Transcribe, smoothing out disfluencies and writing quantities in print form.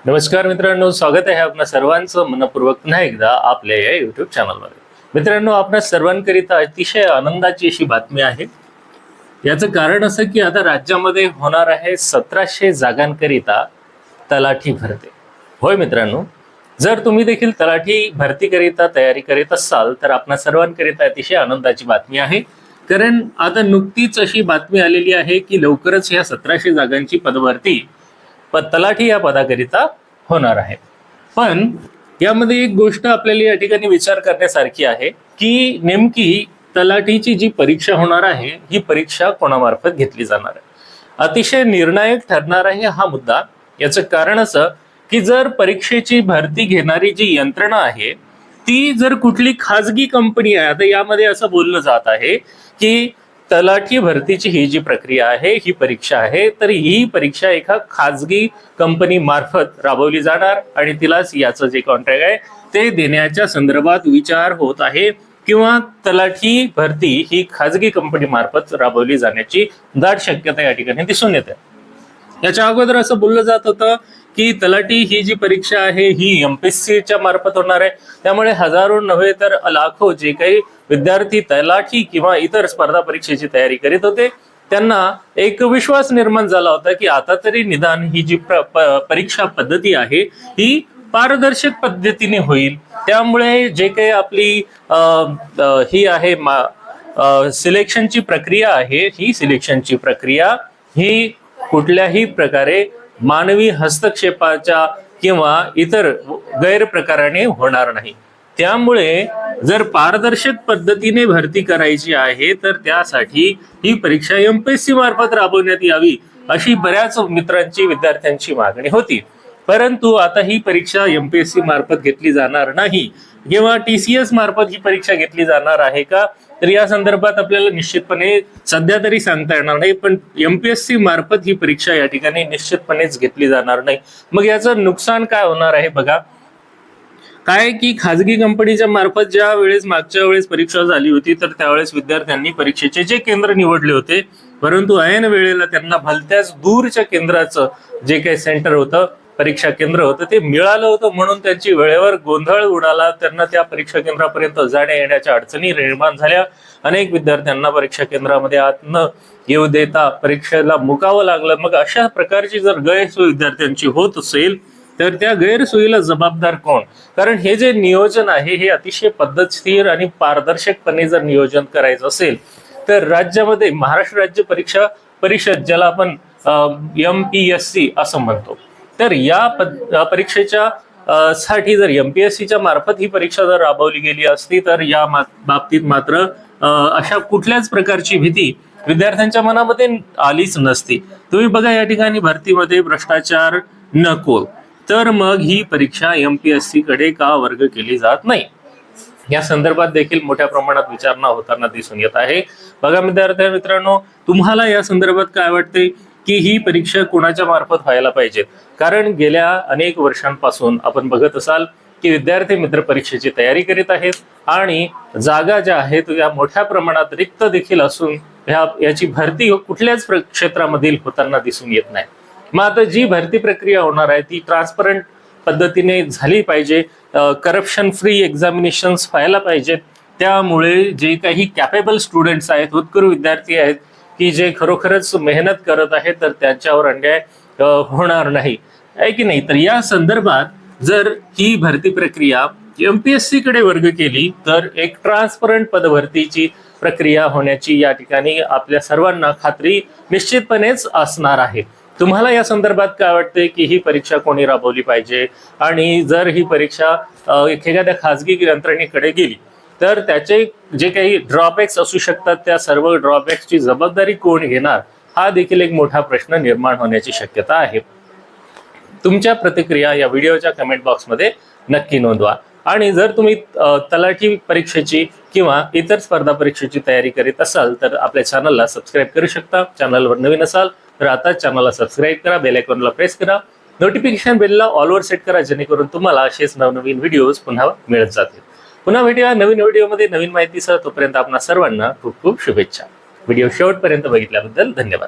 नमस्कार मित्रांनो, स्वागत आहे आपल्या सर्वांचं मनपूर्वक पुन्हा एकदा आपल्या या युट्यूब चॅनलमध्ये. मित्रांनो, आपल्या सर्वांकरिता अतिशय आनंदाची अशी बातमी आहे. याचं कारण असं की आता राज्यामध्ये होणार आहे 1700 जागांकरिता तलाठी भरती. होय मित्रांनो, जर तुम्ही देखील तलाठी भरतीकरिता तयारी करीत असाल तर आपल्या सर्वांकरिता अतिशय आनंदाची बातमी आहे. कारण आता नुकतीच अशी बातमी आलेली आहे की लवकरच या 1700 जागांची पदभरती तलाठी या पदाकरिता होणार आहे. पण यामध्ये एक गोष्ट आपल्याला या ठिकाणी विचार करण्यासारखी आहे की नेमकी तलाठीची जी परीक्षा होणार आहे ही परीक्षा कोणामार्फत घेतली जाणार आहे. अतिशय निर्णायक ठरणार आहे हा मुद्दा. याचं कारण असं की जर परीक्षेची भरती घेणारी जी यंत्रणा आहे ती जर कुठली खाजगी कंपनी आहे, आता यामध्ये असं बोललं जात आहे की तलाठी भरतीची ही जी प्रक्रिया आहे, ही परीक्षा आहे, तर ही परीक्षा एका खाजगी कंपनी मार्फत राबवली जाणार आणि तिलाच याचं जे कॉन्ट्रॅक्ट आहे ते देण्याच्या संदर्भात विचार होत आहे किंवा तलाठी भरती ही खाजगी कंपनी मार्फत राबवली जाण्याची दाट शक्यता या ठिकाणी दिसून येते. याच्या अगोदर असं बोललं जात होतं की तलाठी ही जी परीक्षा आहे ही एमपीएससीच्या मार्फत होणार आहे. त्यामुळे हजारो नव्हे तर लाखो जे काही विद्यार्थी तलाठी किंवा इतर स्पर्धा परीक्षेची तयारी करीत होते त्यांना एक विश्वास निर्माण झाला होता की आता तरी निदान ही जी परीक्षा पद्धती आहे ही पारदर्शक पद्धतीने होईल. त्यामुळे जे काही आपली ही आहे सिलेक्शनची प्रक्रिया आहे, ही सिलेक्शनची प्रक्रिया ही कुठल्याही प्रकारे मानवी हस्तक्षेपाच्या किंवा इतर गैरप्रकाराने होणार नाही. त्यामुळे जर पारदर्शक पद्धतीने भरती करायची आहे तर त्यासाठी ही परीक्षा एमपीएससी मार्फत राबवण्यात यावी अशी बऱ्याच मित्रांची विद्यार्थ्यांची मागणी होती. परंतु आता ही परीक्षा एमपीएससी मार्फत घेतली जाणार नाही किंवा टीसीएस मार्फत ही परीक्षा घेतली जाणार आहे का, तर या संदर्भात आपल्याला निश्चितपणे सध्या तरी सांगता येणार नाही. पण एमपीएससी मार्फत ही परीक्षा या ठिकाणी निश्चितपणेच घेतली जाणार नाही. मग याचं नुकसान काय होणार आहे बघा. काय की खाजगी कंपनीच्या मार्फत ज्या वेळेस मागच्या वेळेस परीक्षा झाली होती तर त्यावेळेस विद्यार्थ्यांनी परीक्षेचे जे केंद्र निवडले होते, परंतु ऐन वेळेला त्यांना भलत्याच दूरच्या केंद्राचं जे काही सेंटर होतं, परीक्षा केंद्र होतं, ते मिळालं होतं म्हणून त्यांची वेळेवर गोंधळ उडाला. त्यांना त्या परीक्षा केंद्रापर्यंत जाण्या येण्याच्या अडचणी निर्माण झाल्या. अनेक विद्यार्थ्यांना परीक्षा केंद्रामध्ये आत न येऊ देता परीक्षेला मुकावं लागलं. मग अशा प्रकारची जर गैरसोय विद्यार्थ्यांची होत असेल तर त्या गैरसोयीला जबाबदार कोण? कारण हे जे नियोजन आहे हे अतिशय पद्धतशीर आणि पारदर्शकपणे जर नियोजन करायचं असेल तर राज्यामध्ये महाराष्ट्र राज्य परीक्षा परिषद, ज्याला आपण एमपीएससी असं म्हणतो, तर या परीक्षेच्या साठी जर एमपीएससीच्या मार्फत ही परीक्षा जर राबवली गेली असती तर या बाबतीत मात्र अशा कुठल्याच प्रकारची भीती विद्यार्थ्यांच्या मनामध्ये आलीच नसती. तुम्ही बघा, या ठिकाणी भरतीमध्ये भ्रष्टाचार नको, तर मग ही परीक्षा एमपीएससी कडे का वर्ग केली जात नाही, या संदर्भात देखील मोठ्या प्रमाणात विचारणा होताना दिसून येत आहे. बघा मित्रांनो, तुम्हाला या संदर्भात काय वाटते की ही परीक्षा कोणाच्या मार्फत व्हायला पाहिजे? कारण गेल्या अनेक वर्षांपासून आपण बघत असाल की विद्यार्थी मित्र परीक्षेची तयारी करीत आहेत आणि जागा ज्या आहेत या मोठ्या प्रमाणात रिक्त देखील असून याची भरती कुठल्याच क्षेत्रामधील होताना दिसून येत नाही. मग आता जी भरती प्रक्रिया होणार आहे ती ट्रान्सपरंट पद्धतीने झाली पाहिजे, करप्शन फ्री एक्झामिनेशन्स व्हायला पाहिजेत. त्यामुळे जे काही कॅपेबल स्टुडंट्स आहेत, होतकरू विद्यार्थी आहेत की जे खरोखरच मेहनत करत आहेत, तर त्यांच्यावर अन्याय होणार नाही, आहे की नाही. तर या संदर्भात जर ही भरती प्रक्रिया एमपीएससी कडे वर्ग केली तर एक ट्रान्सपरंट पदभरतीची प्रक्रिया होण्याची या ठिकाणी आपल्या सर्वांना खात्री निश्चितपणेच असणार आहे. तुम्हाला या संदर्भात काय वाटते की ही परीक्षा कोणी राबवली पाहिजे? आणि जर ही परीक्षा एखाद्या खाजगी यंत्रणेकडे गेली तर त्याचे जे काही ड्रॉबॅक्स असू शकतात त्या सर्व ड्रॉबॅक्सची जबाबदारी कोण घेणार, हा देखील एक मोठा प्रश्न निर्माण होण्याची शक्यता आहे. तुमच्या प्रतिक्रिया या व्हिडिओच्या कमेंट बॉक्समध्ये नक्की नोंदवा. आणि जर तुम्ही तलाठी परीक्षेची किंवा इतर स्पर्धा परीक्षेची तयारी करीत असाल तर आपल्या चॅनलला सबस्क्राईब करू शकता. चॅनलवर नवीन असाल तर आता चॅनलला सबस्क्राईब करा, बेल आयकॉनला प्रेस करा, नोटिफिकेशन बेलला ऑलवर सेट करा, जेणेकरून तुम्हाला असेच नवनवीन व्हिडिओज पुन्हा मिळत जातील. पुन्हा भेटूया नवीन व्हिडिओमध्ये नवीन माहितीसह. तोपर्यंत आपणा सर्वांना खूप खूप शुभेच्छा. व्हिडिओ शेवटपर्यंत बघितल्याबद्दल धन्यवाद.